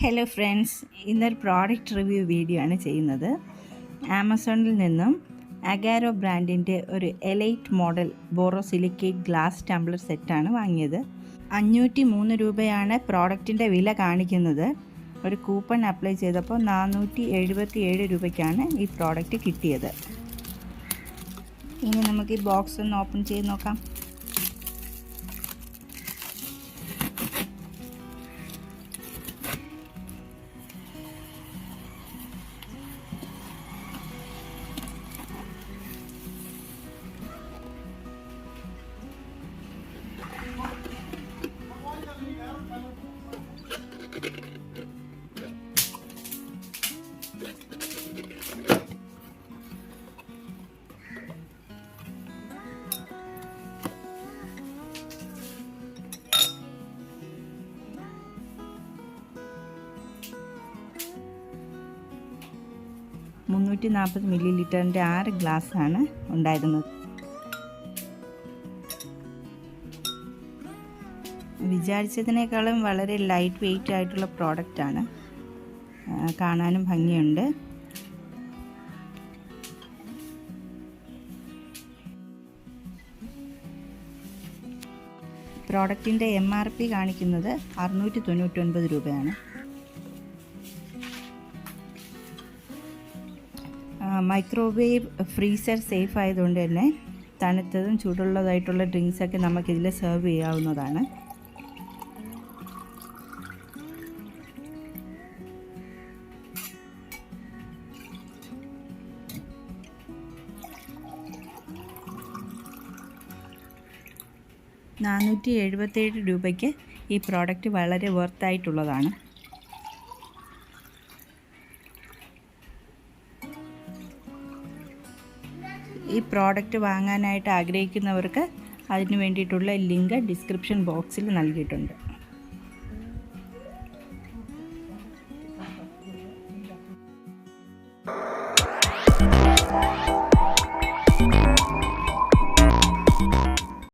Hello friends, ഇന്നൊരു product review video ആണ് ചെയ്യുന്നത്. ആമസോണിൽ നിന്നും അഗാരോ ബ്രാൻഡിൻ്റെ ഒരു elite model borosilicate glass Tumblr സെറ്റാണ് വാങ്ങിയത്. 503 രൂപയാണ് പ്രോഡക്റ്റിൻ്റെ വില കാണിക്കുന്നത്. ഒരു കൂപ്പൺ അപ്ലൈ ചെയ്തപ്പോൾ 477 രൂപയ്ക്കാണ് ഈ പ്രോഡക്റ്റ് കിട്ടിയത്. ഇനി നമുക്ക് ഈ ബോക്സ് ഒന്ന് ഓപ്പൺ ചെയ്ത് നോക്കാം. ml 6 ഗ്ലാസ്സാണ് ഉണ്ടായിരുന്നത്. വിചാരിച്ചതിനേക്കാളും വളരെ ലൈറ്റ് വെയ്റ്റ് ആയിട്ടുള്ള പ്രോഡക്റ്റാണ്. കാണാനും ഭംഗിയുണ്ട്. പ്രോഡക്റ്റിൻ്റെ MRP കാണിക്കുന്നത് 699 രൂപയാണ്. മൈക്രോവേവ് ഫ്രീസർ സേഫ് ആയതുകൊണ്ട് തന്നെ തണുത്തതും ചൂടുള്ളതായിട്ടുള്ള ഡ്രിങ്ക്സൊക്കെ നമുക്കിതിൽ സെർവ് ചെയ്യാവുന്നതാണ്. രൂപയ്ക്ക് ഈ പ്രോഡക്റ്റ് വളരെ വർത്തായിട്ടുള്ളതാണ്. ഈ പ്രോഡക്റ്റ് വാങ്ങാനായിട്ട് ആഗ്രഹിക്കുന്നവർക്ക് അതിന് വേണ്ടിയിട്ടുള്ള ലിങ്ക് ഡിസ്ക്രിപ്ഷൻ ബോക്സിൽ നൽകിയിട്ടുണ്ട്.